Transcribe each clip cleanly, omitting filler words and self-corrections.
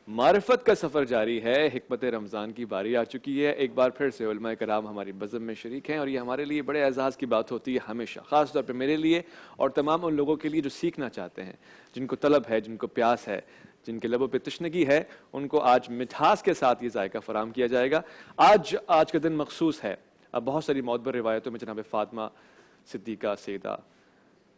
معرفت کا سفر جاری ہے، حکمت رمضان کی باری آ چکی ہے۔ ایک بار پھر سے علماء کرام ہماری بزم میں شریک ہیں اور یہ ہمارے لیے بڑے اعزاز کی بات ہوتی ہے ہمیشہ، خاص طور پہ میرے لیے اور تمام ان لوگوں کے لیے جو سیکھنا چاہتے ہیں، جن کو طلب ہے، جن کو پیاس ہے، جن کے لبوں پہ تشنگی ہے، ان کو آج مٹھاس کے ساتھ یہ ذائقہ فراہم کیا جائے گا۔ آج کا دن مخصوص ہے۔ اب بہت ساری معتبر روایتوں میں جناب فاطمہ صدیقہ سیدہ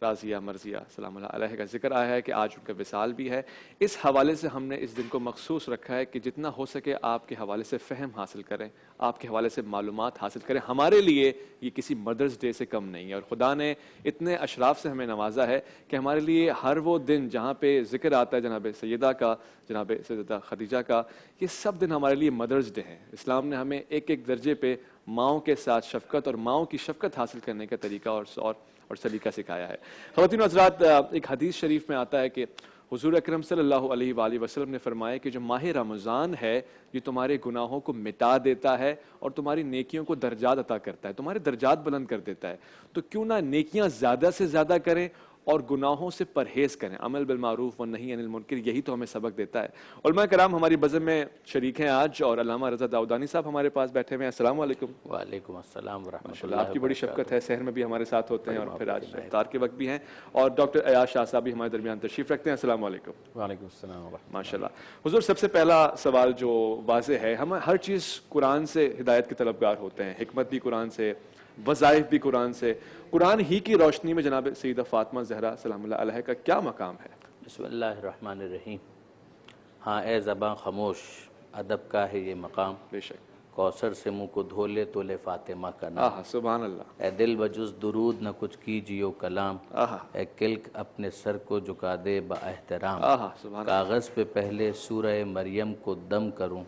راضیہ مرضیہ سلام اللہ علیہ کا ذکر آیا ہے کہ آج ان کا وصال بھی ہے۔ اس حوالے سے ہم نے اس دن کو مخصوص رکھا ہے کہ جتنا ہو سکے آپ کے حوالے سے فہم حاصل کریں، آپ کے حوالے سے معلومات حاصل کریں۔ ہمارے لیے یہ کسی مدرس ڈے سے کم نہیں ہے، اور خدا نے اتنے اشراف سے ہمیں نوازا ہے کہ ہمارے لیے ہر وہ دن جہاں پہ ذکر آتا ہے جناب سیدہ کا، جناب سیدہ خدیجہ کا، یہ سب دن ہمارے لیے مدرس ڈے ہیں۔ اسلام نے ہمیں ایک ایک درجے پہ ماؤں کے ساتھ شفقت اور ماؤں کی شفقت حاصل کرنے کا طریقہ اور سلیقہ سکھایا ہے۔ خواتین و حضرات، ایک حدیث شریف میں آتا ہے کہ حضور اکرم صلی اللہ علیہ وآلہ وسلم نے فرمایا کہ جو ماہ رمضان ہے یہ تمہارے گناہوں کو مٹا دیتا ہے اور تمہاری نیکیوں کو درجات عطا کرتا ہے، تمہارے درجات بلند کر دیتا ہے۔ تو کیوں نہ نیکیاں زیادہ سے زیادہ کریں اور گناہوں سے پرہیز کریں، عمل بالمعروف والنہی عن المنکر، یہی تو ہمیں سبق دیتا ہے۔ علماء کرام ہماری بزم میں شریک ہیں آج، اور علامہ رضا داؤدانی صاحب ہمارے پاس بیٹھے ہوئے ہیں۔ السلام علیکم۔ وعلیکم السلام ورحمۃ ماشاء اللہ اللہ، آپ کی بڑی وبرکاتہ۔ شفقت ہے، سحر میں بھی ہمارے ساتھ ہوتے ہیں اور پھر آج افطار کے وقت بھی ہیں، اور ڈاکٹر ایاز شاہ صاحب بھی ہمارے درمیان تشریف رکھتے ہیں۔ السلام علیکم۔ وعلیکم السلام ورحمۃ ماشاء اللہ حضور، سب سے پہلا سوال جو واضح ہے، ہم ہر چیز قرآن سے ہدایت کے طلبگار ہوتے ہیں، حکمت بھی قرآن سے، وظائف بھی قرآن سے۔ قرآن ہی کی روشنی میں جناب سیدہ فاطمہ زہرا سلام اللہ علیہ کا کیا مقام ہے؟ بسم اللہ الرحمن الرحیم۔ ہاں اے زباں خاموش، ادب کا ہے یہ مقام، بے شک۔ کوثر سے منہ کو دھو لے تو لے فاطمہ کا نام۔ آہا سبحان اللہ۔ اے دل بجز درود نہ کچھ کیجیو کلام، آہا اے کلک اپنے سر کو جھکا دے با احترام۔ آہا سبحان اللہ۔ کاغذ پہ پہلے سورہ مریم کو دم کروں،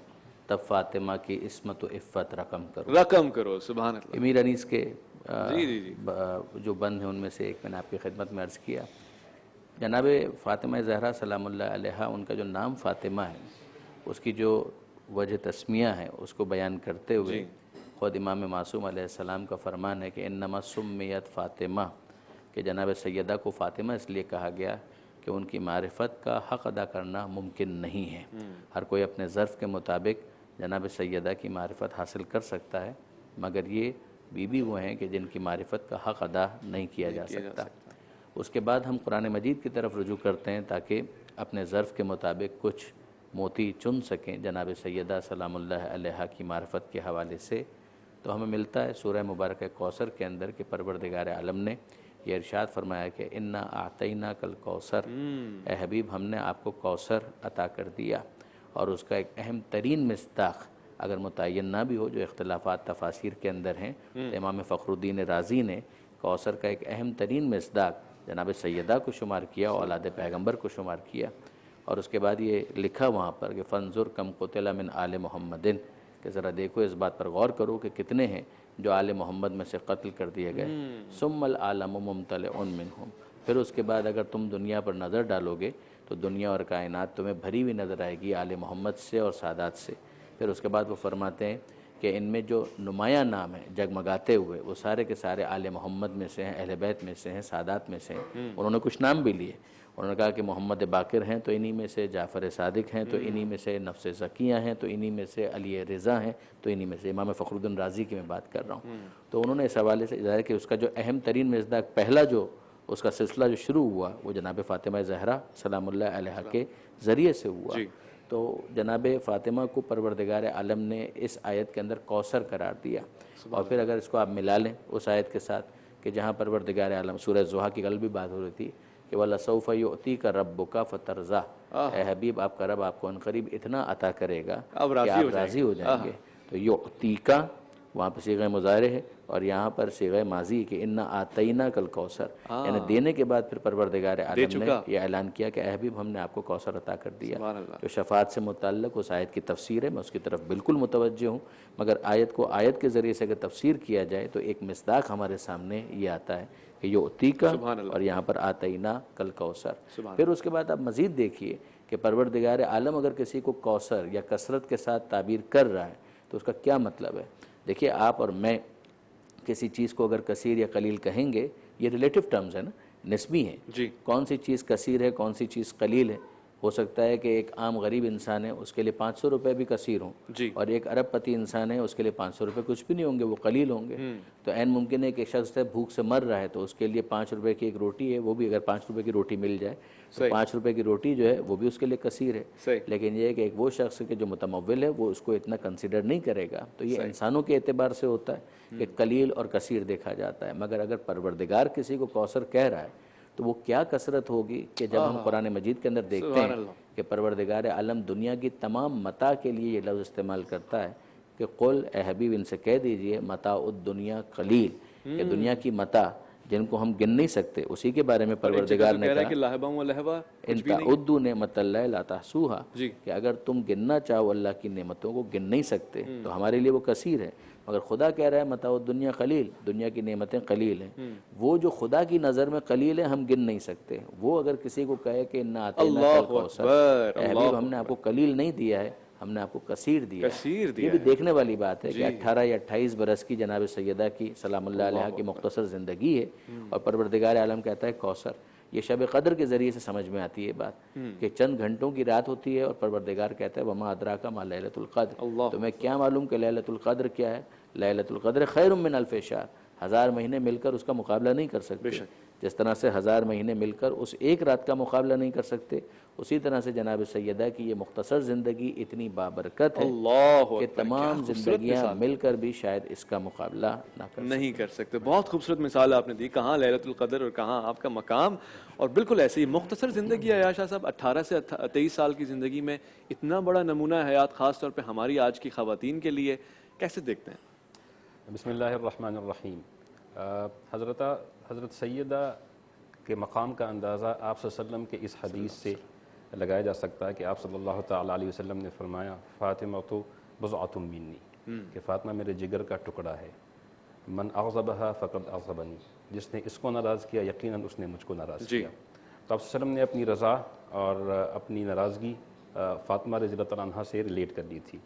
تب فاطمہ کی عصمت و عفت رقم کروں۔ رقم کرو، سبحان اللہ۔ امیر انیس کے جی جو بند ہیں ان میں سے ایک میں نے آپ کی خدمت میں عرض کیا، جناب فاطمہ زہرا سلام اللہ علیہ، ان کا جو نام فاطمہ ہے اس کی جو وجہ تسمیہ ہے اس کو بیان کرتے ہوئے خود امام معصوم علیہ السلام کا فرمان ہے کہ انما سمیت فاطمہ، کہ جناب سیدہ کو فاطمہ اس لیے کہا گیا کہ ان کی معرفت کا حق ادا کرنا ممکن نہیں ہے۔ ہر کوئی اپنے ظرف کے مطابق جناب سیدہ کی معرفت حاصل کر سکتا ہے، مگر یہ بی وہ ہیں کہ جن کی معرفت کا حق ادا نہیں کیا جا سکتا۔ اس کے بعد ہم قرآن مجید کی طرف رجوع کرتے ہیں تاکہ اپنے ظرف کے مطابق کچھ موتی چن سکیں جناب سیدہ سلام اللہ علیہ کی معرفت کے حوالے سے۔ تو ہمیں ملتا ہے سورہ مبارکہ کوثر کے اندر کہ پروردگار عالم نے یہ ارشاد فرمایا کہ انا اعطیناک الکوثر، اے حبیب ہم نے آپ کو کوثر عطا کر دیا۔ اور اس کا ایک اہم ترین مصداق اگر متعین نہ بھی ہو، جو اختلافات تفاسیر کے اندر ہیں، امام فخر الدین رازی نے کوثر کا ایک اہم ترین مصداق جناب سیدہ کو شمار کیا، اولاد پیغمبر کو شمار کیا، اور اس کے بعد یہ لکھا وہاں پر کہ فانظر کم قتل من آل محمدن، کہ ذرا دیکھو اس بات پر غور کرو کہ کتنے ہیں جو آل محمد میں سے قتل کر دیے گئے۔ ثم العالم ممتلئ منہم، پھر اس کے بعد اگر تم دنیا پر نظر ڈالو گے تو دنیا اور کائنات تمہیں بھری ہوئی نظر آئے گی آل محمد سے اور سادات سے۔ پھر اس کے بعد وہ فرماتے ہیں کہ ان میں جو نمایاں نام ہیں جگمگاتے ہوئے، وہ سارے کے سارے آل محمد میں سے ہیں، اہل بیت میں سے ہیں، سادات میں سے ہیں۔ انہوں نے کچھ نام بھی لیے، انہوں نے کہا کہ محمد باقر ہیں تو انہی میں سے، جعفر صادق ہیں تو انہی میں سے، نفس زکیہ ہیں تو انہی میں سے، علی رضا ہیں تو انہی میں سے، امام فخر الدین رازی کی میں بات کر رہا ہوں۔ تو انہوں نے اس حوالے سے ظاہر کہ اس کا جو اہم ترین مصداق پہلا جو اس کا سلسلہ جو شروع ہوا وہ جناب فاطمہ زہرا سلام اللہ علیہ کے ذریعے سے ہوا۔ تو جناب فاطمہ کو پروردگار عالم نے اس آیت کے اندر کوثر قرار دیا، اور پھر اگر اس کو آپ ملا لیں اس آیت کے ساتھ کہ جہاں پروردگار عالم سورہ ضحیٰ کی کل بھی بات ہو رہی تھی کہ وَلَسَوْفَ يُعْتِيكَ رَبُّكَ فَتَرْضَىٰ، اے حبیب آپ کا رب آپ کو عنقریب اتنا عطا کرے گا کہ آپ راضی ہو جائیں گے۔ تو یعطیکا وہاں پہ صیغہ مضارع ہے اور یہاں پر صیغہ ماضی کہ انا آتیناک الکوثر، یعنی دینے کے بعد پھر پروردگار عالم نے یہ اعلان کیا کہ اے حبیب ہم نے آپ کو کوثر عطا کر دیا۔ جو شفاعت سے متعلق اس آیت کی تفسیر ہے، میں اس کی طرف بالکل متوجہ ہوں، مگر آیت کو آیت کے ذریعے سے اگر تفسیر کیا جائے تو ایک مصداق ہمارے سامنے یہ آتا ہے کہ یعطیکا، اور یہاں پر آتیناک الکوثر۔ پھر اس کے بعد آپ مزید دیکھیے کہ پروردگار عالم اگر کسی کو کوثر یا کثرت کے ساتھ تعبیر کر رہا ہے تو اس کا کیا مطلب ہے؟ دیکھیے آپ اور میں کسی چیز کو اگر کثیر یا قلیل کہیں گے، یہ ریلیٹیو ٹرمز ہیں نا، نسبی ہیں۔ کون سی چیز کثیر ہے کون سی چیز قلیل ہے، ہو سکتا ہے کہ ایک عام غریب انسان ہے اس کے لیے 500 روپے بھی کثیر ہوں، جی اور ایک ارب پتی انسان ہے اس کے لیے 500 روپے کچھ بھی نہیں ہوں گے، وہ قلیل ہوں گے۔ تو عین ممکن ہے کہ ایک شخص ہے بھوک سے مر رہا ہے تو اس کے لیے 5 روپے کی ایک روٹی ہے، وہ بھی اگر 5 روپے کی روٹی مل جائے تو 5 روپے کی روٹی جو ہے وہ بھی اس کے لیے کثیر ہے۔ صحیح۔ لیکن یہ ہے کہ ایک وہ شخص کہ جو متمول ہے وہ اس کو اتنا کنسیڈر نہیں کرے گا، تو یہ انسانوں کے اعتبار سے ہوتا ہے کہ قلیل اور کثیر دیکھا جاتا ہے۔ مگر اگر پروردگار کسی کو کوثر کہہ رہا ہے تو وہ کیا کثرت ہوگی کہ جب ہم قرآن مجید کے اندر دیکھتے ہیں کہ پروردگار عالم دنیا کی تمام متاع کے لیے یہ لفظ استعمال کرتا ہے کہ قل، اے حبیب ان سے کہہ دیجئے، متاع الدنیا قلیل، کہ دنیا کی متاع جن کو ہم گن نہیں سکتے اسی کے بارے میں پروردگار نے کہا کہ لاہبا و لہبا ان تعدوا نعمت اللہ لا تحصوها، جی کہ اگر تم گننا چاہو اللہ کی نعمتوں کو گن نہیں سکتے تو ہمارے لیے وہ کثیر ہے۔ مگر خدا کہہ رہا ہے متاع الدنیا قلیل، دنیا کی نعمتیں قلیل ہیں۔ وہ جو خدا کی نظر میں قلیل ہے ہم گن نہیں سکتے، وہ اگر کسی کو کہے کہ انا اعطیناک الکوثر، اے حبیب ہم نے آپ کو قلیل نہیں دیا ہے، ہم نے آپ کو کثیر دیا ہے۔ یہ بھی دیکھنے والی بات ہے کہ 18 یا 28 برس کی جناب سیدہ کی سلام اللہ علیہ کی مختصر زندگی ہے، اور پروردگار عالم کہتا ہے کوثر۔ یہ شب قدر کے ذریعے سے سمجھ میں آتی ہے بات کہ چند گھنٹوں کی رات ہوتی ہے اور پروردگار کہتا ہے وما ادراک ما لیلۃ القدر، تمہیں کیا معلوم کہ لیلۃ القدر کیا ہے؟ لیلۃ القدر خیر من الف شہر، 1000 مہینے مل کر اس کا مقابلہ نہیں کر سکتے۔ جس طرح سے 1000 مہینے مل کر اس ایک رات کا مقابلہ نہیں کر سکتے، اسی طرح سے جناب سیدہ کی یہ مختصر زندگی اتنی بابرکت ہے کہ تمام زندگیاں مل کر بھی شاید اس کا مقابلہ نہیں کر سکتے۔ بہت خوبصورت مثال آپ نے دی، کہاں لیلۃ القدر اور کہاں آپ کا مقام۔ اور بالکل ایسی مختصر زندگی ہے عائشہ صاحب، 18 سے 23 سال کی زندگی میں اتنا بڑا نمونہ حیات، خاص طور پہ ہماری آج کی خواتین کے لیے، کیسے دیکھتے ہیں؟ بسم اللہ الرحمن الرحیم۔ حضرت سیدہ کے مقام کا اندازہ آپ صلی اللہ علیہ وسلم کے اس حدیث سے لگایا جا سکتا ہے کہ آپ صلی اللہ تعالیٰ علیہ وسلم نے فرمایا فاطمہ تو بضعۃ منی، کہ فاطمہ میرے جگر کا ٹکڑا ہے، من اغضبها فقد اغضبنی، جس نے اس کو ناراض کیا یقیناً اس نے مجھ کو ناراض کیا۔ تو آپ صلی اللہ علیہ وسلم نے اپنی رضا اور اپنی ناراضگی فاطمہ رضی اللہ عنہ سے ریلیٹ کر لی تھی۔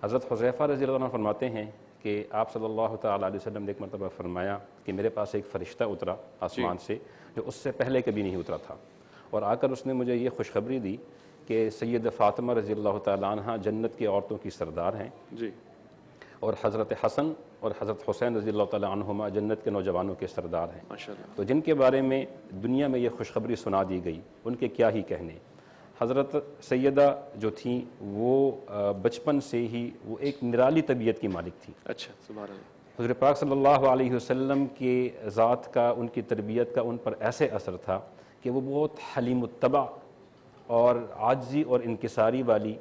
حضرت حذیفہ رضی اللہ عنہ فرماتے ہیں کہ آپ صلی اللہ تعالیٰ علیہ وسلم نے ایک مرتبہ فرمایا کہ میرے پاس ایک فرشتہ اترا آسمان سے جو اس سے پہلے کبھی نہیں اترا تھا، اور آ کر اس نے مجھے یہ خوشخبری دی کہ سید فاطمہ رضی اللہ تعالیٰ عنہ جنت کی عورتوں کی سردار ہیں، اور حضرت حسن اور حضرت حسین رضی اللہ تعالیٰ عنہما جنت کے نوجوانوں کے سردار ہیں۔ تو جن کے بارے میں دنیا میں یہ خوشخبری سنا دی گئی، ان کے کیا ہی کہنے۔ حضرت سیدہ جو تھیں وہ بچپن سے ہی وہ ایک نرالی طبیعت کی مالک تھی۔ اچھا، سبحان اللہ۔ حضور پاک صلی اللہ علیہ وسلم کے ذات کا، ان کی تربیت کا ان پر ایسے اثر تھا کہ وہ بہت حلیم الطبع اور عاجزی اور انکساری والی،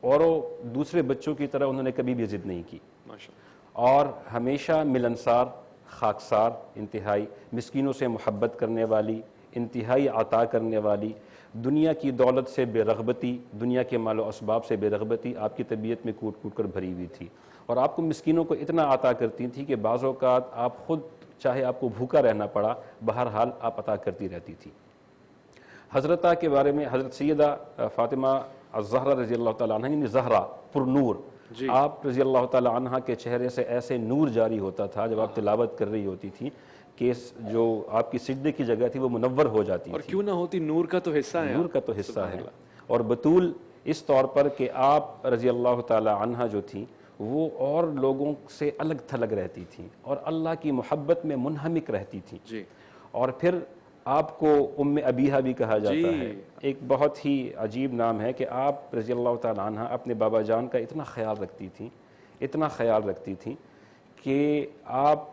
اور دوسرے بچوں کی طرح انہوں نے کبھی بھی ضد نہیں کی، اور ہمیشہ ملنسار، خاکسار، انتہائی مسکینوں سے محبت کرنے والی، انتہائی عطا کرنے والی، دنیا کی دولت سے بے رغبتی، دنیا کے مال و اسباب سے بے رغبتی آپ کی طبیعت میں کوٹ کوٹ کر بھری ہوئی تھی، اور آپ کو مسکینوں کو اتنا عطا کرتی تھی کہ بعض اوقات آپ خود چاہے آپ کو بھوکا رہنا پڑا، بہرحال آپ عطا کرتی رہتی تھی۔ حضرتہ کے بارے میں حضرت سیدہ فاطمہ الزہرا رضی اللہ تعالیٰ عنہ، یعنی زہرا پر نور، آپ رضی اللہ تعالیٰ عنہ کے چہرے سے ایسے نور جاری ہوتا تھا جب آپ تلاوت کر رہی ہوتی تھی کہ جو آپ کی سجدے کی جگہ تھی وہ منور ہو جاتی تھی، اور کیوں نہ ہوتی، نور کا تو حصہ ہے، نور کا تو حصہ ہے۔ اور بطول اس طور پر کہ آپ رضی اللہ تعالیٰ عنہ جو تھیں وہ اور لوگوں سے الگ تھلگ رہتی تھیں اور اللہ کی محبت میں منہمک رہتی تھیں، اور پھر آپ کو ام ابیہا بھی کہا جاتا ہے۔ ایک بہت ہی عجیب نام ہے کہ آپ رضی اللہ تعالیٰ عنہ اپنے بابا جان کا اتنا خیال رکھتی تھیں، اتنا خیال رکھتی تھیں کہ آپ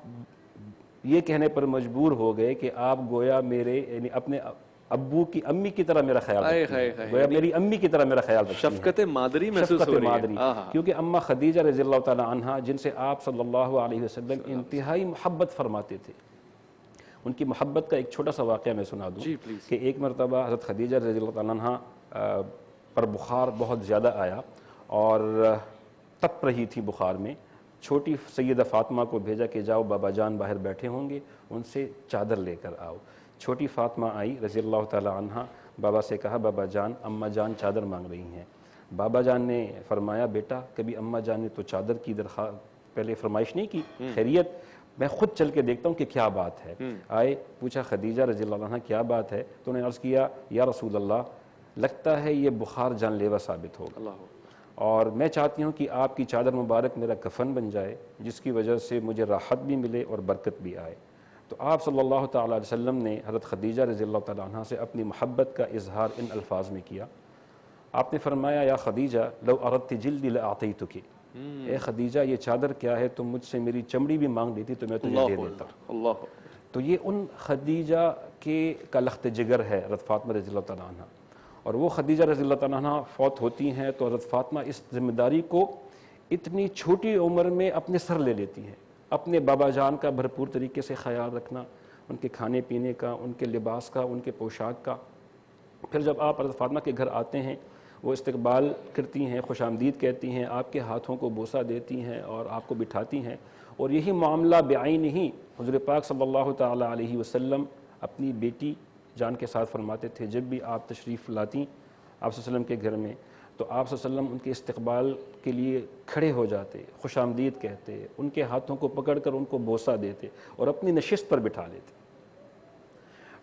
یہ کہنے پر مجبور ہو گئے کہ آپ گویا میرے، یعنی اپنے ابو کی امی کی طرح میرا خیال رکھتی ہیں، گویا میری امی کی طرح میرا خیال رکھتی ہیں، شفقت مادری محسوس ہو رہی ہے، کیونکہ اماں خدیجہ رضی اللہ تعالیٰ عنہ جن سے آپ صلی اللہ علیہ وسلم انتہائی محبت فرماتے تھے، ان کی محبت کا ایک چھوٹا سا واقعہ میں سنا دوں کہ ایک مرتبہ حضرت خدیجہ رضی اللہ تعالیٰ عنہ پر بخار بہت زیادہ آیا اور تپ رہی تھی بخار میں، چھوٹی سیدہ فاطمہ کو بھیجا کہ جاؤ بابا جان باہر بیٹھے ہوں گے، ان سے چادر لے کر آؤ۔ چھوٹی فاطمہ آئی رضی اللہ تعالیٰ عنہ، بابا سے کہا بابا جان، اماں جان چادر مانگ رہی ہیں۔ بابا جان نے فرمایا بیٹا کبھی اماں جان نے تو چادر کی درخواست پہلے فرمائش نہیں کی، خیریت میں خود چل کے دیکھتا ہوں کہ کیا بات ہے۔ آئے، پوچھا خدیجہ رضی اللہ عنہ کیا بات ہے، تو انہوں نے عرض کیا یا رسول اللہ لگتا ہے یہ بخار جان لیوا ثابت ہوگا، اللہ اور میں چاہتی ہوں کہ آپ کی چادر مبارک میرا کفن بن جائے، جس کی وجہ سے مجھے راحت بھی ملے اور برکت بھی آئے۔ تو آپ صلی اللہ تعالیٰ علیہ وسلم نے حضرت خدیجہ رضی اللہ تعالیٰ عنہ سے اپنی محبت کا اظہار ان الفاظ میں کیا۔ آپ نے فرمایا یا خدیجہ لو اردت جلدی لأعطیتک، اے خدیجہ یہ چادر کیا ہے، تم مجھ سے میری چمڑی بھی مانگ لیتی تو میں تجھے دے دیتا۔ اللہ تو یہ ان خدیجہ کا لخت جگر ہے حضرت فاطمہ رضی اللہ تعالیٰ عنہ، اور وہ خدیجہ رضی اللہ تعالیٰ عنہ فوت ہوتی ہیں تو حضرت فاطمہ اس ذمہ داری کو اتنی چھوٹی عمر میں اپنے سر لے لیتی ہیں، اپنے بابا جان کا بھرپور طریقے سے خیال رکھنا، ان کے کھانے پینے کا، ان کے لباس کا، ان کے پوشاک کا۔ پھر جب آپ حضرت فاطمہ کے گھر آتے ہیں، وہ استقبال کرتی ہیں، خوش آمدید کہتی ہیں، آپ کے ہاتھوں کو بوسہ دیتی ہیں اور آپ کو بٹھاتی ہیں، اور یہی معاملہ بعین ہی حضور پاک صلی اللہ تعالیٰ علیہ وسلم اپنی بیٹی جان کے ساتھ فرماتے تھے۔ جب بھی آپ تشریف لاتی آپ صلی اللہ علیہ وسلم کے گھر میں تو آپ صلی اللہ علیہ وسلم ان کے استقبال کے لیے کھڑے ہو جاتے، خوش آمدید کہتے، ان کے ہاتھوں کو پکڑ کر ان کو بوسہ دیتے اور اپنی نشست پر بٹھا لیتے۔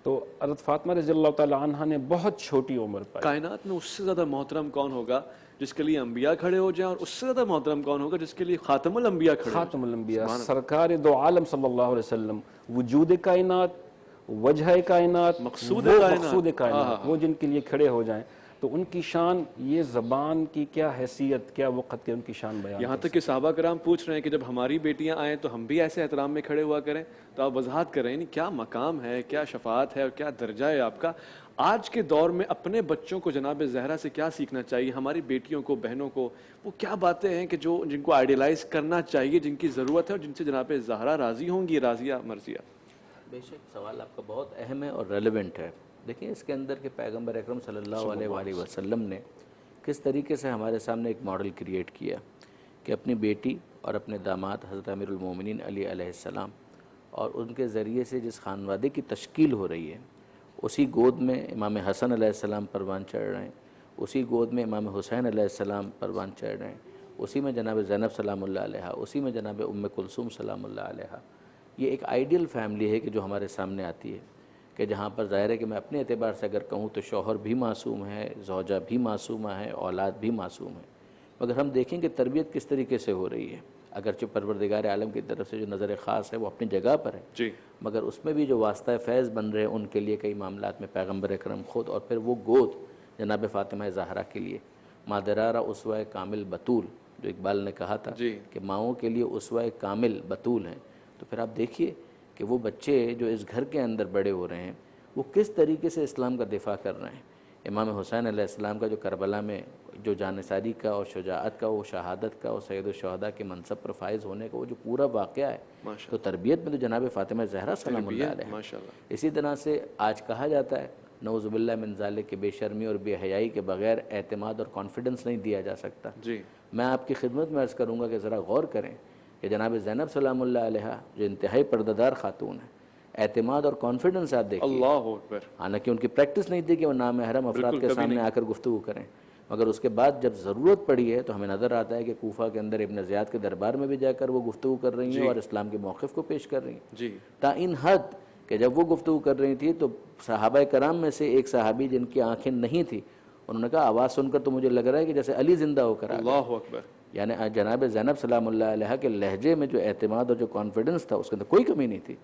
تو حضرت فاطمہ رضی اللہ تعالیٰ عنہ نے بہت چھوٹی عمر پر، کائنات میں اس سے زیادہ محترم کون ہوگا جس کے لیے انبیاء کھڑے ہو جائیں، اور اس سے زیادہ محترم کون ہوگا جس کے لیے خاتم الانبیاء کھڑے ہو خاتم الانبیاء، سرکار دو عالم صلی اللہ علیہ وسلم، وجود کائنات، وجہ کائنات، مقصود وہ کائنات، مقصود کائنات، وہ جن کے لیے کھڑے ہو جائیں تو ان کی شان، یہ زبان کی کیا حیثیت، کیا وقت کے ان کی شان بیان۔ یہاں تک کہ صحابہ کرام پوچھ رہے ہیں کہ جب ہماری بیٹیاں آئیں تو ہم بھی ایسے احترام میں کھڑے ہوا کریں، تو آپ وضاحت کریں یعنی کیا مقام ہے، کیا شفاعت ہے اور کیا درجہ ہے آپ کا۔ آج کے دور میں اپنے بچوں کو جناب زہرا سے کیا سیکھنا چاہیے، ہماری بیٹیوں کو، بہنوں کو، وہ کیا باتیں ہیں کہ جن کو آئیڈیلائز کرنا چاہیے، جن کی ضرورت ہے اور جن سے جناب زہرا راضی ہوں گی، راضیہ مرضیہ؟ بے شک سوال آپ کا بہت اہم ہے اور ریلیونٹ ہے۔ دیکھیں اس کے اندر کہ پیغمبر اکرم صلی اللہ علیہ وآلہ وسلم نے کس طریقے سے ہمارے سامنے ایک ماڈل کریٹ کیا کہ اپنی بیٹی اور اپنے داماد حضرت امیر المومنین علی علیہ السلام اور ان کے ذریعے سے جس خانوادے کی تشکیل ہو رہی ہے، اسی گود میں امام حسن علیہ السلام پروان چڑھ رہے ہیں، اسی گود میں امام حسین علیہ السلام پروان چڑھ رہے ہیں، اسی میں جناب زینب سلام اللہ علیہ، اسی میں جناب ام کلثوم سلام اللہ علیہ۔ یہ ایک آئیڈیل فیملی ہے کہ جو ہمارے سامنے آتی ہے، کہ جہاں پر ظاہر ہے کہ میں اپنے اعتبار سے اگر کہوں تو شوہر بھی معصوم ہے، زوجہ بھی معصومہ ہے، اولاد بھی معصوم ہے، مگر ہم دیکھیں کہ تربیت کس طریقے سے ہو رہی ہے۔ اگرچہ پروردگار عالم کی طرف سے جو نظر خاص ہے وہ اپنی جگہ پر ہے، جی، مگر اس میں بھی جو واسطہ فیض بن رہے ہیں ان کے لیے کئی معاملات میں پیغمبر اکرم خود، اور پھر وہ گود جناب فاطمہ زہرا کے لیے مادرارہ اسوہ کامل بطول، جو اقبال نے کہا تھا جی، کہ ماؤں کے لیے اسوہ کامل بطول ہیں۔ تو پھر آپ دیکھیے کہ وہ بچے جو اس گھر کے اندر بڑے ہو رہے ہیں وہ کس طریقے سے اسلام کا دفاع کر رہے ہیں۔ امام حسین علیہ السلام کا جو کربلا میں جو جانثاری کا اور شجاعت کا، وہ شہادت کا اور سید الشہداء کے منصب پر فائز ہونے کا وہ جو پورا واقعہ ہے، تو تربیت میں تو جناب فاطمہ زہرا سلام اللہ علیہ۔ ماشاءاللہ۔ اسی طرح سے آج کہا جاتا ہے نعوذ باللہ من ذالک کہ بے شرمی اور بے حیائی کے بغیر اعتماد اور کانفیڈنس نہیں دیا جا سکتا۔ جی، میں آپ کی خدمت میں عرض کروں گا کہ ذرا غور کریں کہ جناب زینب سلام اللہ علیہ جو انتہائی پردہ خاتون ہے، اعتماد اور کانفیڈنس آپ دیکھیے، اللہ اکبر، حالانکہ ان کی پریکٹس نہیں تھی کہ وہ نامحرم افراد کے سامنے آ کر گفتگو کریں، مگر اس کے بعد جب ضرورت پڑی ہے تو ہمیں نظر آتا ہے کہ کوفہ کے اندر ابن زیاد کے دربار میں بھی جا کر وہ گفتگو کر رہی ہیں اور اسلام کے موقف کو پیش کر رہی ہیں، جی، تا ان حد کہ جب وہ گفتگو کر رہی تھی تو صحابہ کرام میں سے ایک صحابی جن کی آنکھیں نہیں تھی، انہوں نے کہا آواز سن کر تو مجھے لگ رہا ہے کہ جیسے علی زندہ ہو کر آ گئے۔ اللہ اکبر، یعنی جناب زینب سلام اللہ علیہ کے لہجے میں جو اعتماد اور جو کانفیڈنس تھا اس کے اندر کوئی کمی نہیں تھی،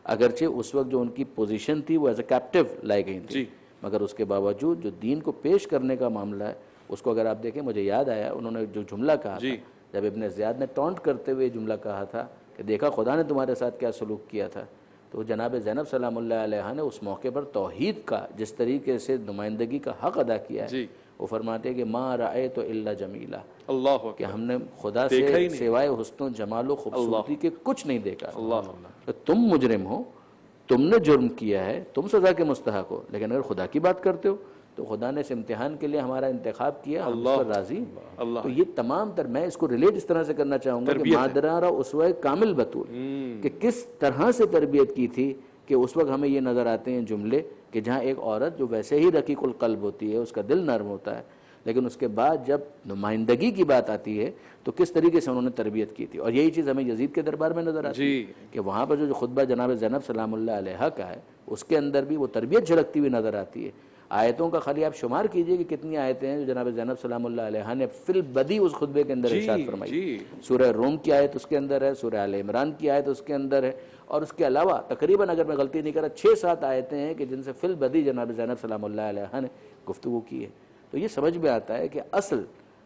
اگرچہ اس وقت جو ان کی پوزیشن تھی وہ ایز اے کیپٹیو لائی گئی تھی، مگر اس کے باوجود جو دین کو پیش کرنے کا معاملہ ہے اس کو اگر آپ دیکھیں، مجھے یاد آیا انہوں نے جو جملہ کہا تھا جب ابن زیاد نے ٹونٹ کرتے ہوئے جملہ کہا تھا کہ دیکھا خدا نے تمہارے ساتھ کیا سلوک کیا تھا، تو جناب زینب سلام اللہ علیہ نے اس موقع پر توحید کا جس طریقے سے نمائندگی کا حق ادا کیا ہے، وہ فرماتے ہیں کہ ما رأیت الا جمیلا، اللہ کہ ہم نے خدا سے سوائے حسن و جمال و خوبصورتی کے کچھ نہیں دیکھا۔ تو تم مجرم ہو، تم نے جرم کیا ہے، تم سزا کے مستحق ہو، لیکن اگر خدا کی بات کرتے ہو تو خدا نے اس امتحان کے لیے ہمارا انتخاب کیا، ہم اس پر راضی ہیں۔ تو یہ تمام تر میں اس کو ریلیٹ اس طرح سے کرنا چاہوں گا کہ مادرارہ اسوہ کامل بطول، کہ کس طرح سے تربیت کی تھی کہ اس وقت ہمیں یہ نظر آتے ہیں جملے کہ جہاں ایک عورت جو ویسے ہی رقیق القلب ہوتی ہے، اس کا دل نرم ہوتا ہے، لیکن اس کے بعد جب نمائندگی کی بات آتی ہے تو کس طریقے سے انہوں نے تربیت کی تھی، اور یہی چیز ہمیں یزید کے دربار میں نظر آتی ہے کہ وہاں پر جو خطبہ جناب زینب سلام اللہ علیہ کا ہے اس کے اندر بھی وہ تربیت جھلکتی ہوئی نظر آتی ہے۔ آیتوں کا خالی آپ شمار کیجئے کہ کتنی آیتیں ہیں جو جناب زینب سلام اللہ علیہ نے فی البدی اس خطبے کے اندر ارشاد فرمائی. سورہ روم کی آیت اس کے اندر ہے, سورہ آل عمران کی آیت اس کے اندر ہے, اور اس کے علاوہ تقریباً اگر میں غلطی نہیں کر رہا 6-7 آیتیں ہیں کہ جن سے فی البدی جناب زینب سلام اللہ علیہ نے گفتگو کی ہے. تو یہ سمجھ میں آتا ہے کہ اصل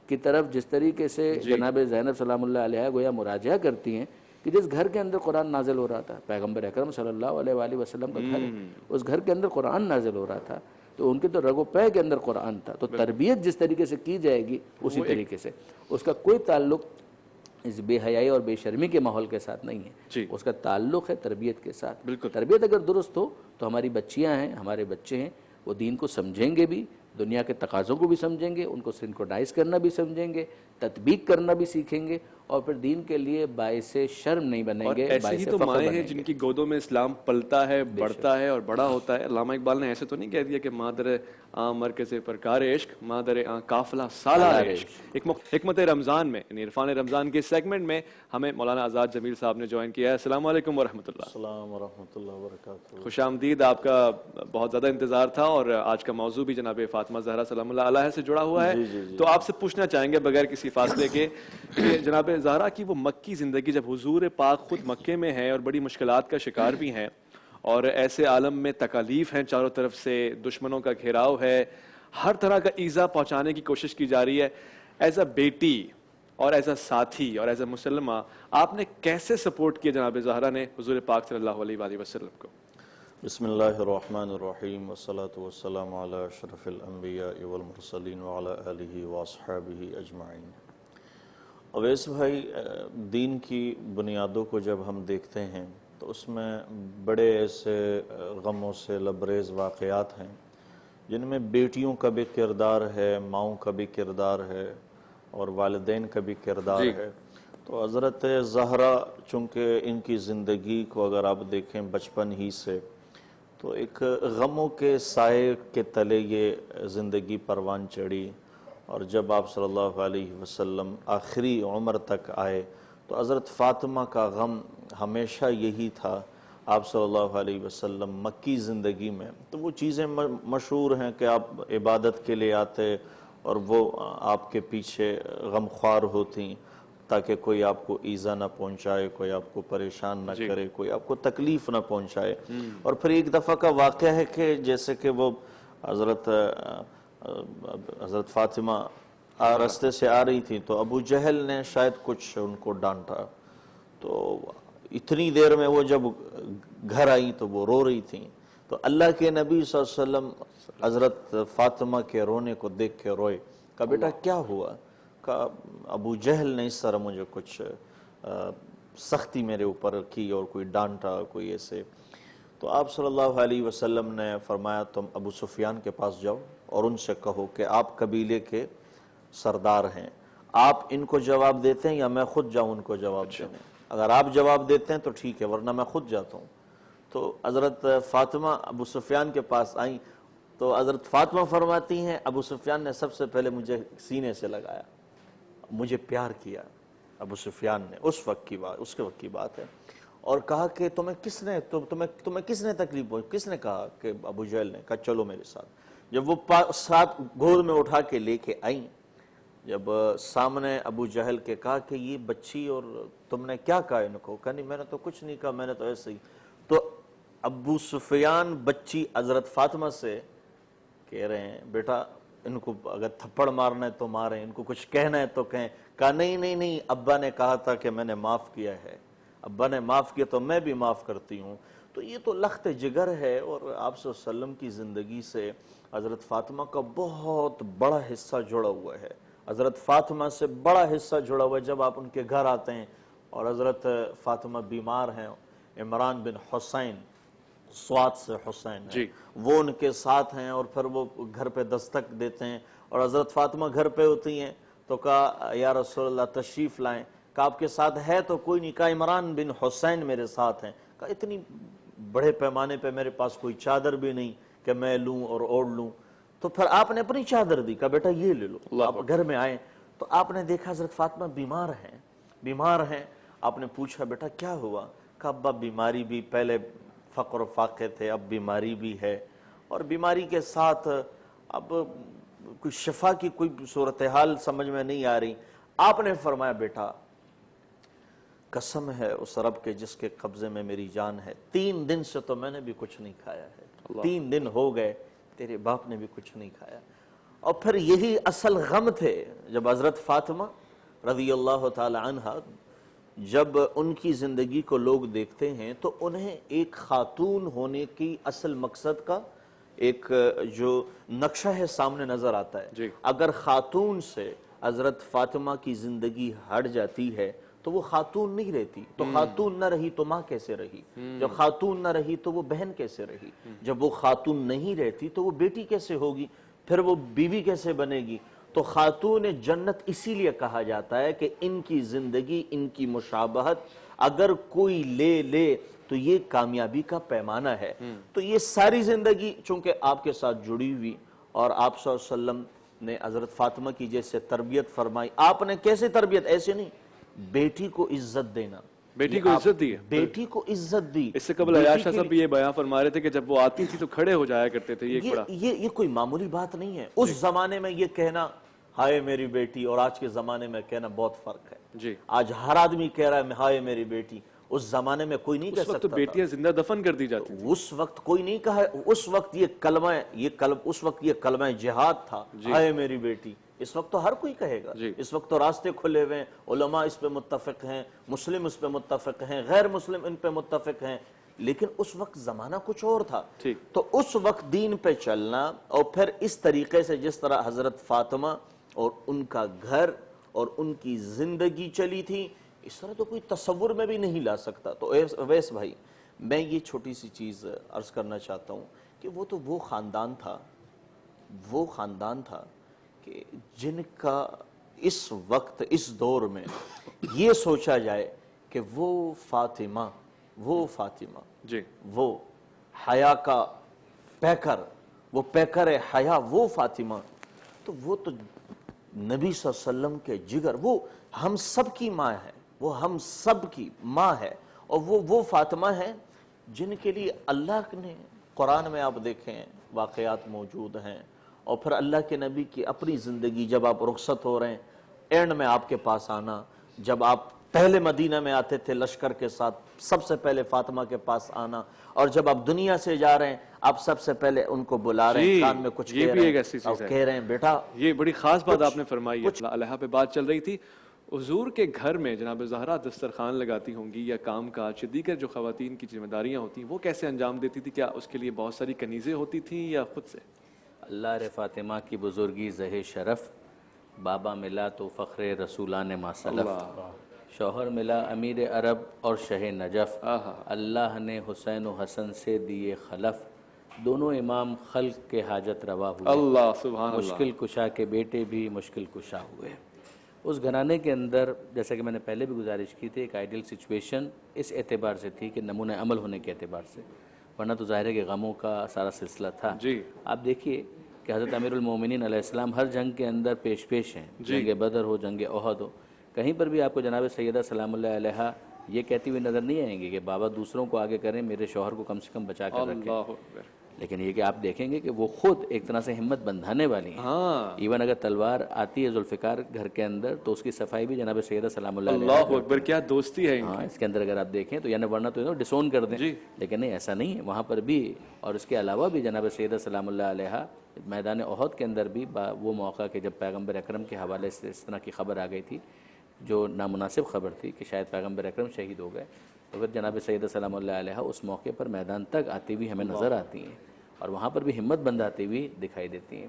کی طرف جس طریقے سے جناب زینب سلام اللہ علیہ گویا مراجعہ کرتی ہیں کہ جس گھر کے اندر قرآن نازل ہو رہا تھا, پیغمبر اکرم صلی اللہ علیہ وآلہ وسلم کا گھر ہے, اس گھر کے اندر قرآن نازل ہو رہا تھا, تو ان کے تو رگ و پے کے اندر قرآن تھا. تو تربیت جس طریقے سے کی جائے گی اسی طریقے سے, اس کا کوئی تعلق اس بے حیائی اور بے شرمی کے ماحول کے ساتھ نہیں ہے, اس کا تعلق ہے تربیت کے ساتھ. تربیت اگر درست ہو تو ہماری بچیاں ہیں, ہمارے بچے ہیں, وہ دین کو سمجھیں گے بھی, دنیا کے تقاضوں کو بھی سمجھیں گے, ان کو سنکروڈائز کرنا بھی سمجھیں گے, تطبیق کرنا بھی سیکھیں گے, اور پھر دین کے لیے باعث شرم نہیں بنیں گے, ایسے ہی تو مائیں ہیں جن کی گودوں میں اسلام پلتا ہے, بڑھتا ہے اور بڑا ہوتا ہے. علامہ اقبال نے ایسے تو نہیں کہہ دیا کہ مادر مرکز پرکار عشق, مادر قافلہ سالار عشق. حکمت رمضان میں یعنی عرفان رمضان کے سیگمنٹ میں ہمیں مولانا آزاد جمیل صاحب نے جوائن کیا ہے. السلام علیکم ورحمۃ اللہ. السلام ورحمۃ اللہ وبرکاتہ. خوش آمدید. آپ کا بہت زیادہ انتظار تھا, اور آج کا موضوع بھی جناب فاطمہ زہرا سلام اللہ علیہ سے جڑا ہوا ہے. تو آپ سے پوچھنا چاہیں گے بغیر کسی فاصلے کے کہ جناب زہرا کی وہ مکی زندگی, جب حضور پاک خود مکے میں ہیں اور بڑی مشکلات کا شکار بھی ہیں, اور ایسے عالم میں تکالیف ہیں, چاروں طرف سے دشمنوں کا گھیراؤ ہے, ہر طرح کا ایذا پہنچانے کی کوشش کی جا رہی ہے, ایز اے بیٹی اور ایز اے ساتھی اور ایز اے مسلمہ آپ نے کیسے سپورٹ کیا جناب زہرا نے حضور پاک صلی اللہ علیہ وآلہ وسلم کو؟ بسم اللہ الرحمن الرحیم, والصلاة والسلام علی اشرف الانبیاء والمرسلین وعلی آلہ واصحابہ اجمعین. اویس بھائی, دین کی بنیادوں کو جب ہم دیکھتے ہیں تو اس میں بڑے ایسے غموں سے لبریز واقعات ہیں جن میں بیٹیوں کا بھی کردار ہے, ماؤں کا بھی کردار ہے, اور والدین کا بھی کردار ہے. تو حضرت زہرا چونکہ ان کی زندگی کو اگر آپ دیکھیں بچپن ہی سے, تو ایک غموں کے سائے کے تلے یہ زندگی پروان چڑھی, اور جب آپ صلی اللہ علیہ وسلم آخری عمر تک آئے تو حضرت فاطمہ کا غم ہمیشہ یہی تھا. آپ صلی اللہ علیہ وسلم مکی زندگی میں تو وہ چیزیں مشہور ہیں کہ آپ عبادت کے لیے آتے اور وہ آپ کے پیچھے غم خوار ہوتی تاکہ کوئی آپ کو ایذا نہ پہنچائے, کوئی آپ کو پریشان نہ کرے, کوئی آپ کو تکلیف نہ پہنچائے. اور پھر ایک دفعہ کا واقعہ ہے کہ جیسے کہ وہ حضرت فاطمہ راستے سے آ رہی تھی تو ابو جہل نے شاید کچھ ان کو ڈانٹا, تو اتنی دیر میں وہ جب گھر آئی تو وہ رو رہی تھیں. تو اللہ کے نبی صلی اللہ علیہ وسلم حضرت فاطمہ کے رونے کو دیکھ کے روئے. کہا بیٹا کیا ہوا؟ کہا ابو جہل نے اس طرح مجھے کچھ سختی میرے اوپر کی اور کوئی ڈانٹا, کوئی ایسے. تو آپ صلی اللہ علیہ وسلم نے فرمایا تم ابو سفیان کے پاس جاؤ اور ان سے کہو کہ آپ قبیلے کے سردار ہیں, آپ ان کو جواب دیتے ہیں یا میں خود جاؤں ان کو جواب دینے؟ اگر آپ جواب دیتے ہیں تو ٹھیک ہے, ورنہ میں خود جاتا ہوں. تو حضرت فاطمہ ابو سفیان کے پاس آئیں تو حضرت فاطمہ فرماتی ہیں ابو سفیان نے سب سے پہلے مجھے سینے سے لگایا, مجھے پیار کیا ابو سفیان نے. اس وقت کی بات ہے, اور کہا کہ تمہیں کس نے تکلیف پہنچی؟ کس نے کہا؟ کہ ابو جہل نے. کہا چلو میرے ساتھ. جب وہ ساتھ گود میں اٹھا کے لے کے آئیں, جب سامنے ابو جہل کے کہا کہ یہ بچی اور تم نے کیا کہا ان کو؟ کہا نہیں میں نے تو کچھ نہیں کہا, میں نے تو ایسے ہی. تو ابو سفیان بچی حضرت فاطمہ سے کہہ رہے ہیں بیٹا ان کو اگر تھپڑ مارنا ہے تو ماریں, ان کو کچھ کہنا ہے تو کہیں. کہا نہیں, ابا نے کہا تھا کہ میں نے معاف کیا ہے, ابا نے معاف کیا تو میں بھی معاف کرتی ہوں. تو یہ تو لخت جگر ہے, اور آپ صلی اللہ علیہ وسلم کی زندگی سے حضرت فاطمہ کا بہت بڑا حصہ جڑا ہوا ہے. حضرت فاطمہ سے بڑا حصہ جڑا ہوا ہے. جب آپ ان کے گھر آتے ہیں اور حضرت فاطمہ بیمار ہیں, عمران بن حسین, سوات سے حسین ہیں, وہ ان کے ساتھ ہیں, اور پھر وہ گھر پہ دستک دیتے ہیں اور حضرت فاطمہ گھر پہ ہوتی ہیں. تو کہا یا رسول اللہ تشریف لائیں. کہا آپ کے ساتھ ہے تو کوئی نہیں. کہا عمران بن حسین میرے ساتھ ہیں. کہا اتنی بڑے پیمانے پہ میرے پاس کوئی چادر بھی نہیں کہ میں لوں اور اوڑھ لوں. تو پھر آپ نے اپنی چادر دی, کہا بیٹا یہ لے لو. آپ گھر میں آئے تو آپ نے دیکھا حضرت فاطمہ بیمار ہیں. آپ نے پوچھا بیٹا کیا ہوا؟ کہا ابا بیماری بھی, پہلے فقر و فاقے تھے, اب بیماری بھی ہے, اور بیماری کے ساتھ اب کوئی شفا کی کوئی صورتحال سمجھ میں نہیں آ رہی. آپ نے فرمایا بیٹا قسم ہے اس رب کے جس کے قبضے میں میری جان ہے, 3 دن سے تو میں نے بھی کچھ نہیں کھایا ہے, 3 دن ہو گئے تیرے باپ نے بھی کچھ نہیں کھایا. اور پھر یہی اصل غم تھے جب حضرت فاطمہ رضی اللہ تعالی عنہ جب ان کی زندگی کو لوگ دیکھتے ہیں تو انہیں ایک خاتون ہونے کی اصل مقصد کا ایک جو نقشہ ہے سامنے نظر آتا ہے. اگر خاتون سے حضرت فاطمہ کی زندگی ہٹ جاتی ہے تو وہ خاتون نہیں رہتی, تو خاتون نہ رہی تو ماں کیسے رہی, جب خاتون نہ رہی تو وہ بہن کیسے رہی, جب وہ خاتون نہیں رہتی تو وہ بیٹی کیسے ہوگی, پھر وہ بیوی کیسے بنے گی. تو خاتون جنت اسی لیے کہا جاتا ہے کہ ان کی زندگی, ان کی مشابہت اگر کوئی لے لے تو یہ کامیابی کا پیمانہ ہے. تو یہ ساری زندگی چونکہ آپ کے ساتھ جڑی ہوئی, اور آپ صلی اللہ علیہ وسلم نے حضرت فاطمہ کی جیسے تربیت فرمائی, آپ نے کیسے تربیت, ایسے نہیں, بیٹی کو عزت دینا, بیٹی کو عزت دی ہے, بیٹی کو عزت دی. اس سے قبل عیاشہ صاحب بھی یہ بیان فرما رہے تھے کہ جب وہ آتی تھی تو کھڑے ہو جایا کرتے تھے. یہ کوئی معمولی بات نہیں ہے. اس زمانے میں یہ کہنا ہائے میری بیٹی اور آج کے زمانے میں کہنا بہت فرق ہے. آج ہر آدمی کہہ رہا ہے ہائے میری بیٹی, اس زمانے میں کوئی نہیں کہہ سکتا تھا. اس وقت تو بیٹیاں زندہ دفن کر دی جاتی تھی. اس وقت کوئی نہیں کہا, اس وقت یہ کلمہ جہاد تھا, ہائے میری بیٹی. اس وقت تو ہر کوئی کہے گا, اس وقت تو راستے کھلے ہوئے ہیں, علماء اس پہ متفق ہیں, مسلم اس پہ متفق ہیں, غیر مسلم ان پہ متفق ہیں, لیکن اس وقت زمانہ کچھ اور تھا. تو اس وقت دین پہ چلنا, اور پھر اس طریقے سے جس طرح حضرت فاطمہ اور ان کا گھر اور ان کی زندگی چلی تھی, اس طرح تو کوئی تصور میں بھی نہیں لا سکتا. تو اویس بھائی, میں یہ چھوٹی سی چیز عرض کرنا چاہتا ہوں کہ وہ تو وہ خاندان تھا کہ جن کا اس وقت اس دور میں یہ سوچا جائے کہ وہ فاطمہ وہ حیا کا پیکر, وہ پیکر حیا, وہ فاطمہ, تو وہ تو نبی صلی اللہ علیہ وسلم کے جگر, وہ ہم سب کی ماں ہے, وہ ہم سب کی ماں ہے. اور وہ فاطمہ ہیں جن کے لیے اللہ نے قرآن میں آپ دیکھیں واقعات موجود ہیں, اور پھر اللہ کے نبی کی اپنی زندگی, جب آپ رخصت ہو رہے ہیں, اینڈ میں آپ کے پاس آنا, جب آپ پہلے مدینہ میں آتے تھے لشکر کے ساتھ, سب سے پہلے فاطمہ کے پاس آنا, اور جب آپ دنیا سے جا رہے ہیں آپ سب سے پہلے ان کو بلا رہے ہیں, کان میں کچھ کہہ رہے ہیں, اور کہہ رہے ہیں بیٹا. یہ بڑی خاص بات آپ نے فرمائی ہے. علیہ پہ بات چل رہی تھی, حضور کے گھر میں جناب زہرا دسترخوان لگاتی ہوں گی یا کام کاج دیگر جو خواتین کی ذمہ داریاں ہوتی ہیں وہ کیسے انجام دیتی تھی؟ کیا اس کے لیے بہت ساری کنیزیں ہوتی تھیں یا خود سے؟ اللہ رے فاطمہ کی بزرگی زہ شرف, بابا ملا تو فخر رسولان ما سلف, شوہر ملا امیر عرب اور شہ نجف, اللہ نے حسین و حسن سے دیے خلف, دونوں امام خلق کے حاجت روا ہوئے, اللہ سبحان اللہ, مشکل کشا کے بیٹے بھی مشکل کشا ہوئے. اس گھرانے کے اندر جیسا کہ میں نے پہلے بھی گزارش کی تھی, ایک آئیڈیل سچویشن اس اعتبار سے تھی کہ نمونہ عمل ہونے کے اعتبار سے, ورنہ تو ظاہر ہے کہ غموں کا سارا سلسلہ تھا. آپ دیکھیے کہ حضرت امیر المومنین علیہ السلام ہر جنگ کے اندر پیش ہیں, جنگ بدر ہو, جنگ احد ہو, کہیں پر بھی آپ کو جناب سیدہ سلام اللہ علیہ یہ کہتی ہوئی نظر نہیں آئیں گی کہ بابا دوسروں کو آگے کریں, میرے شوہر کو کم سے کم بچا کر رکھیں. لیکن یہ کہ آپ دیکھیں گے کہ وہ خود ایک طرح سے ہمت بندھانے والی ہیں. ایون اگر تلوار آتی ہے ذوالفقار گھر کے اندر تو اس کی صفائی بھی جناب سیدہ سلام اللہ علیہ. اللہ اکبر, کیا دوستی ہے. ہاں, اس کے اندر اگر آپ دیکھیں تو یعنی ورنہ تو ڈسون کر دیں, لیکن نہیں, ایسا نہیں ہے. وہاں پر بھی اور اس کے علاوہ بھی جناب سیدہ سلام اللہ علیہ میدان احد کے اندر بھی وہ موقع کہ جب پیغمبر اکرم کے حوالے سے اس طرح کی خبر آ گئی تھی جو نامناسب خبر تھی کہ شاید پیغمبر اکرم شہید ہو گئے, تو پھر جناب سیدہ سلام اللہ علیہ اس موقع پر میدان تک آتی ہوئی ہمیں نظر آتی ہیں, اور وہاں پر بھی ہمت بندھاتی ہوئی دکھائی دیتی ہیں.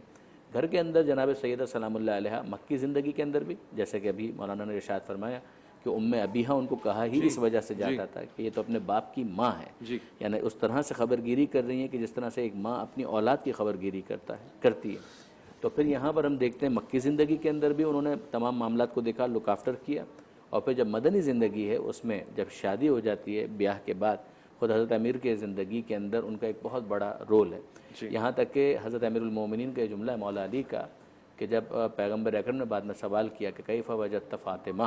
گھر کے اندر جناب سیدہ سلام اللہ علیہ مکی زندگی کے اندر بھی, جیسے کہ ابھی مولانا نے ارشاد فرمایا کہ ابیہا ان کو کہا ہی اس وجہ سے جاتا تھا کہ یہ تو اپنے باپ کی ماں ہے, یعنی اس طرح سے خبر گیری کر رہی ہیں کہ جس طرح سے ایک ماں اپنی اولاد کی خبر گیری کرتی ہے. تو پھر یہاں پر ہم دیکھتے ہیں مکی زندگی کے اندر بھی انہوں نے تمام معاملات کو دیکھا, لک آفٹر کیا, اور پھر جب مدنی زندگی ہے اس میں جب شادی ہو جاتی ہے بیاہ کے بعد, خود حضرت امیر کے زندگی کے اندر ان کا ایک بہت بڑا رول ہے. یہاں تک کہ حضرت امیر المومنین کا جملہ ہے مولا علی کا کہ جب پیغمبر اکرم نے بعد میں سوال کیا کہ کیف وجدت فاطمہ,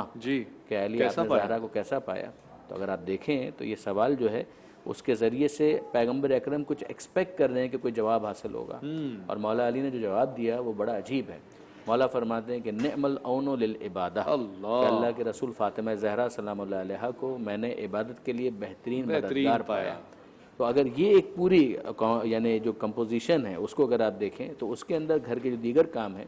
کہ علی آپ نے زہرا کو کیسا پایا, تو اگر آپ دیکھیں تو یہ سوال جو ہے اس کے ذریعے سے پیغمبر اکرم کچھ ایکسپیکٹ کر رہے ہیں کہ کوئی جواب حاصل ہوگا، اور مولا علی نے جو جواب دیا وہ بڑا عجیب ہے۔ مولا فرماتے ہیں کہ نعم العون للعبادہ، کہ اللہ کے رسول فاطمہ زہرا سلام اللہ علیہا کو میں نے عبادت کے لیے بہترین مددگار پایا۔ تو اگر یہ ایک پوری یعنی جو کمپوزیشن ہے اس کو اگر آپ دیکھیں تو اس کے اندر گھر کے جو دیگر کام ہیں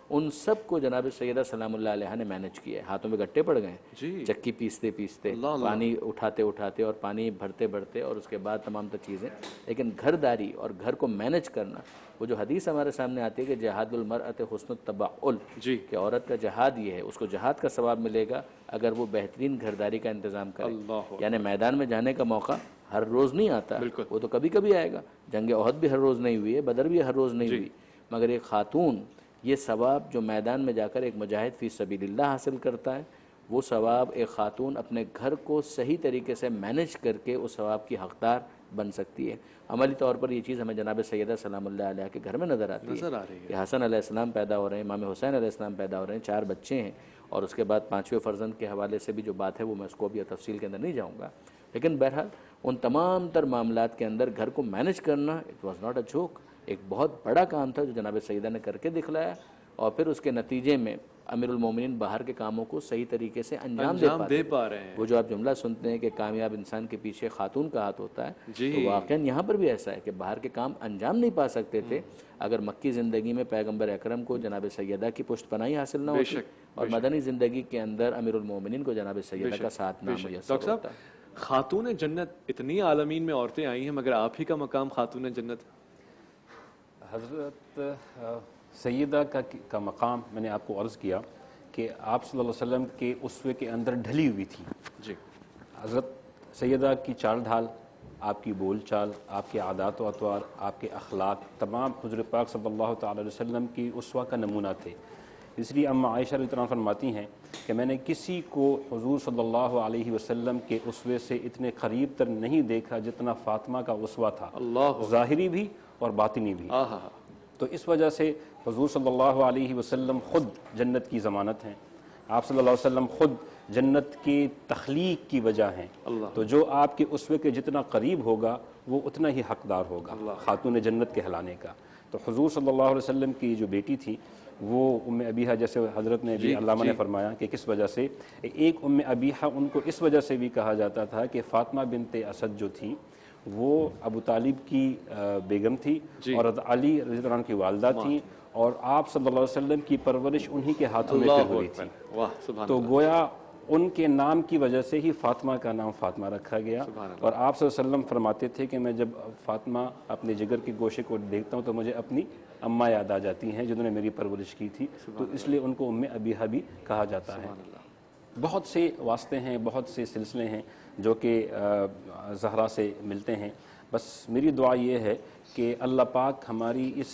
ان سب کو جناب سیدہ سلام اللہ علیہ نے مینج کیا ہے۔ ہاتھوں میں گٹے پڑ گئے، چکی پیستے پیستے، پانی اٹھاتے اٹھاتے اور پانی بھرتے بھرتے، اور اس کے بعد تمام تر چیزیں، لیکن گھر داری اور گھر کو مینج کرنا، وہ جو حدیث ہمارے سامنے آتی ہے کہ جہاد المرأۃ حسن التبعل، کہ عورت کا جہاد یہ ہے، اس کو جہاد کا ثواب ملے گا اگر وہ بہترین گھرداری کا انتظام کرے۔ یعنی میدان میں جانے کا موقع ہر روز نہیں آتا، وہ تو کبھی کبھی آئے گا۔ جنگ احد بھی ہر روز نہیں ہوئی ہے، بدر بھی ہر روز نہیں ہوئی، مگر ایک خاتون یہ ثواب جو میدان میں جا کر ایک مجاہد فی سبیل اللہ حاصل کرتا ہے، وہ ثواب ایک خاتون اپنے گھر کو صحیح طریقے سے مینج کر کے اس ثواب کی حقدار بن سکتی ہے۔ عملی طور پر یہ چیز ہمیں جناب سیدہ سلام اللہ علیہ کے گھر میں نظر آتی ہے کہ حسن علیہ السلام پیدا ہو رہے ہیں، امام حسین علیہ السلام پیدا ہو رہے ہیں، 4 بچے ہیں، اور اس کے بعد 5ویں فرزند کے حوالے سے بھی جو بات ہے وہ میں اس کو بھی تفصیل کے اندر نہیں جاؤں گا، لیکن بہرحال ان تمام تر معاملات کے اندر گھر کو مینج کرنا it was not a joke, ایک بہت بڑا کام تھا جو جناب سیدہ نے کر کے دکھلایا، اور پھر اس کے نتیجے میں امیر المومنین باہر کے کاموں کو صحیح طریقے سے انجام دے پا رہے ہیں۔ وہ جو آپ جملہ سنتے ہیں کہ کامیاب انسان کے پیچھے خاتون کا ہاتھ ہوتا ہے، تو واقعاً یہاں پر بھی ایسا ہے کہ باہر کے کام انجام نہیں پا سکتے تھے اگر مکی زندگی میں پیغمبر اکرم کو جناب سیدہ کی پشت پناہی حاصل نہ ہوتی، اور مدنی زندگی کے اندر امیر المومنین کو جناب سیدہ کا ساتھ نہ میسر ہوتا۔ خاتون جنت اتنی عالمین میں عورتیں آئی ہیں، مگر آپ ہی کا مقام خاتون جنت؟ حضرت سیدہ کا مقام میں نے آپ کو عرض کیا کہ آپ صلی اللہ علیہ وسلم کے اسوے کے اندر ڈھلی ہوئی تھی۔ جی، حضرت سیدہ کی چال ڈھال، آپ کی بول چال، آپ کے عادات و اطوار، آپ کے اخلاق، تمام حضور پاک صلی اللہ تعالی علیہ وسلم کی اسوہ کا نمونہ تھے۔ اس لیے اما عائشہ رضی اللہ عنہا فرماتی ہیں کہ میں نے کسی کو حضور صلی اللہ علیہ وسلم کے اسوے سے اتنے قریب تر نہیں دیکھا جتنا فاطمہ کا اسوہ تھا، ظاہری بھی اور باطنی بھی۔ تو اس وجہ سے حضور صلی اللہ علیہ وسلم خود جنت کی ضمانت ہیں، آپ صلی اللہ علیہ وسلم خود جنت کی تخلیق کی وجہ ہیں۔ تو جو آپ کے اسوے کے جتنا قریب ہوگا وہ اتنا ہی حقدار ہوگا خاتون جنت کہلانے کا۔ تو حضور صلی اللہ علیہ وسلم کی جو بیٹی تھی وہ ام ابیحہ، جیسے حضرت نے بھی علامہ نے فرمایا کہ کس وجہ سے، ایک ام ابیحہ ان کو اس وجہ سے بھی کہا جاتا تھا کہ فاطمہ بنت اسد جو تھی وہ ابو طالب کی بیگم تھی، اور علی رضی اللہ عنہ کی والدہ تھیں، اور آپ صلی اللہ علیہ وسلم کی پرورش انہی کے ہاتھوں میں پھر ہوئی تھی۔ تو گویا ان کے نام کی وجہ سے ہی فاطمہ کا نام فاطمہ رکھا گیا، اور آپ صلی اللہ علیہ وسلم فرماتے تھے کہ میں جب فاطمہ اپنے جگر کے گوشے کو دیکھتا ہوں تو مجھے اپنی اماں یاد آ جاتی ہیں جنہوں نے میری پرورش کی تھی، تو اس لیے ان کو ام ابیحہ بھی کہا جاتا ہے۔ بہت سے واسطے ہیں، بہت سے سلسلے ہیں جو کہ زہرا سے ملتے ہیں۔ بس میری دعا یہ ہے کہ اللہ پاک ہماری اس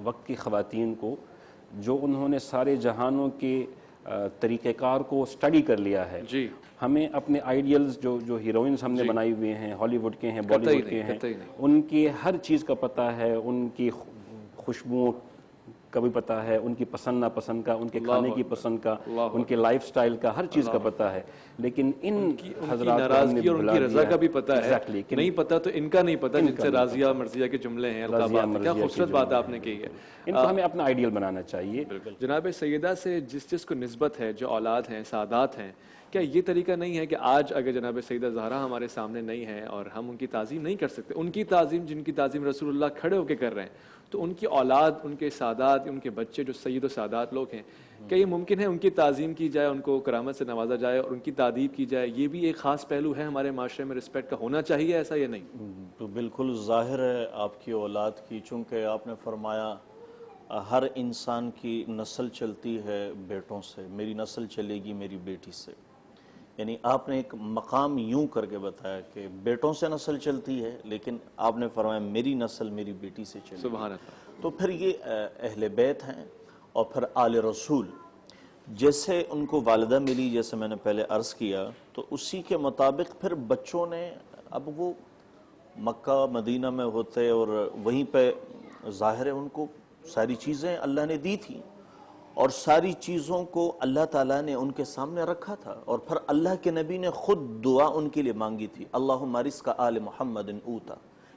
وقت کی خواتین کو، جو انہوں نے سارے جہانوں کے طریقہ کار کو اسٹڈی کر لیا ہے، ہمیں اپنے آئیڈیلز جو ہیروئنز ہم نے بنائی ہوئے ہیں، ہالی ووڈ کے ہیں، بالی ووڈ کے ہیں، ان کی ہر چیز کا پتہ ہے، ان کی خوشبوؤں کا بھی پتہ ہے، ان کی پسند ناپسند کا، ان کے کھانے کی پسند کا، ان کے لائف سٹائل کا، ہر چیز کا پتہ ہے، لیکن ان حضرات کو ہم نے ناراضگی اور ان کی رضا کا بھی پتہ ہے، نہیں پتہ تو ان کا نہیں پتہ، جن سے راضیہ مرضیہ کے جملے ہیں، القابات، کیا خوبصورت بات آپ نے کی ہے۔ ان کو ہمیں اپنا آئیڈیل بنانا چاہیے۔ جناب سیدہ سے جس کو نسبت ہے، جو اولاد ہیں، سادات ہیں، کیا یہ طریقہ نہیں ہے کہ آج اگر جناب سیدہ زہرا ہمارے سامنے نہیں ہے اور ہم ان کی تعظیم نہیں کر سکتے، ان کی تعظیم جن کی تعظیم رسول اللہ کھڑے ہو کے کر رہے ہیں، تو ان کی اولاد، ان کے سادات، ان کے بچے جو سید و سادات لوگ ہیں، کیا یہ ممکن ہے ان کی تعظیم کی جائے، ان کو کرامت سے نوازا جائے اور ان کی تعدیب کی جائے؟ یہ بھی ایک خاص پہلو ہے ہمارے معاشرے میں، رسپیکٹ کا ہونا چاہیے، ایسا یا نہیں؟ تو بالکل ظاہر ہے آپ کی اولاد کی، چونکہ آپ نے فرمایا ہر انسان کی نسل چلتی ہے بیٹوں سے، میری نسل چلے گی میری بیٹی سے، یعنی آپ نے ایک مقام یوں کر کے بتایا کہ بیٹوں سے نسل چلتی ہے، لیکن آپ نے فرمایا میری نسل میری بیٹی سے چلے گی۔ سبحان اللہ۔ تو پھر یہ اہل بیت ہیں، اور پھر آل رسول، جیسے ان کو والدہ ملی، جیسے میں نے پہلے عرض کیا، تو اسی کے مطابق پھر بچوں نے، اب وہ مکہ مدینہ میں ہوتے اور وہیں پہ ظاہر ہے ان کو ساری چیزیں اللہ نے دی تھی، اور ساری چیزوں کو اللہ تعالیٰ نے ان کے سامنے رکھا تھا، اور پھر اللہ کے نبی نے خود دعا ان کے لیے مانگی تھی، اللہم رزق آل محمد اوتا،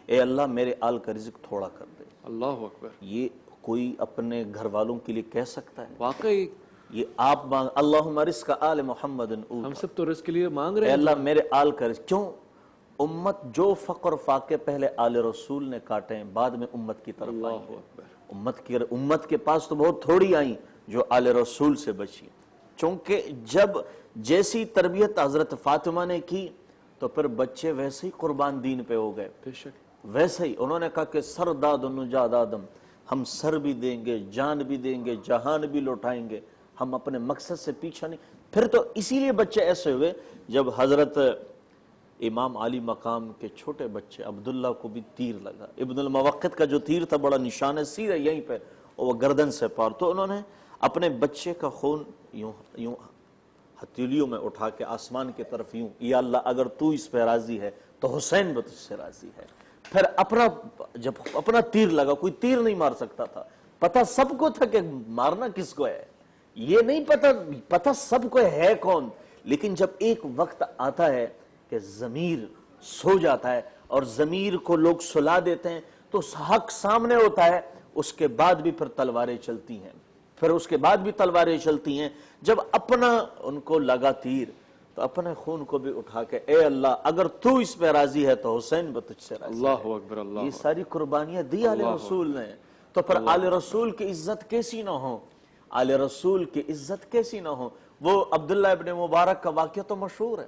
اے اللہ میرے آل کا رزق تھوڑا کر دے۔ اللہ اکبر، یہ کوئی اپنے گھر والوں کے لیے کہہ سکتا ہے؟ واقعی یہ آپ مانگ، اللہم رزق آل محمد اوتا، ہم سب تو رزق کے لیے مانگ رہے اے ہیں۔ اللہ میرے آل کا رزق، کیوں؟ امت جو فقر فاقے پہلے آل رسول نے کاٹے ہیں، بعد میں امت کی طرف آئی ہیں۔ امت کے پاس تو بہت تھوڑی آئیں جو آل رسول سے بچی، چونکہ جب جیسی تربیت حضرت فاطمہ نے کی تو پھر بچے ویسے ہی قربان دین پہ ہو گئے، بے شک، ویسے ہی انہوں نے کہا کہ سر داد و نجاد آدم، ہم سر بھی دیں گے، جان بھی دیں گے، جہان بھی لوٹائیں گے، ہم اپنے مقصد سے پیچھا نہیں۔ پھر تو اسی لیے بچے ایسے ہوئے جب حضرت امام علی مقام کے چھوٹے بچے عبداللہ کو بھی تیر لگا، ابن الموقت کا جو تیر تھا بڑا نشان ہے سیدھا یہیں پہ، وہ گردن سے پار، تو انہوں نے اپنے بچے کا خون یوں ہتھیلیوں میں اٹھا کے آسمان کی طرف یوں، یا اللہ اگر تو اس پہ راضی ہے تو حسین بھی تجھ سے راضی ہے۔ پھر جب اپنا تیر لگا، کوئی تیر نہیں مار سکتا تھا، پتہ سب کو تھا کہ مارنا کس کو ہے، یہ نہیں پتہ سب کو ہے کون، لیکن جب ایک وقت آتا ہے کہ ضمیر سو جاتا ہے اور ضمیر کو لوگ سلا دیتے ہیں تو حق سامنے ہوتا ہے، اس کے بعد بھی پھر تلواریں چلتی ہیں، پھر اس کے بعد بھی تلواریں چلتی ہیں۔ جب اپنا ان کو لگا تیر تو اپنے خون کو بھی اٹھا کے، اے اللہ اگر تو اس پہ راضی ہے تو حسین بھی تجھ سے راضی ہے۔ اللہ اکبر، اللہ یہ ساری قربانیاں دی آل رسول نے، تو پھر آل رسول کی عزت کیسی نہ ہو، آل رسول کی عزت کیسی نہ ہو۔ وہ عبداللہ ابن مبارک کا واقعہ تو مشہور ہے،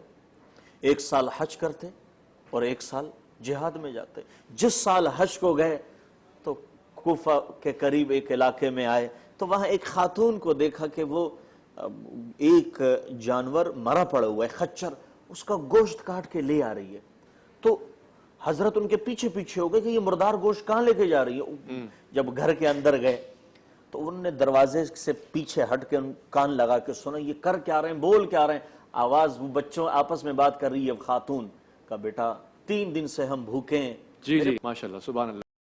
ایک سال حج کرتے اور ایک سال جہاد میں جاتے۔ جس سال حج کو گئے تو کوفہ کے قریب ایک علاقے میں آئے تو وہاں ایک خاتون کو دیکھا کہ وہ ایک جانور مرا پڑا ہوا ہے، خچر، اس کا گوشت کاٹ کے لے آ رہی ہے، تو حضرت ان کے پیچھے پیچھے ہو گئے کہ یہ مردار گوشت کہاں لے کے جا رہی ہے۔ جب گھر کے اندر گئے تو انہوں نے دروازے سے پیچھے ہٹ کے کان لگا کے سنا یہ کر کیا رہے ہیں، بول کیا رہے ہیں، آواز وہ بچوں آپس میں بات کر رہی ہے، خاتون کا بیٹا 3 دن سے ہم بھوکے ہیں۔ جی جی، ماشاءاللہ، سبحان اللہ۔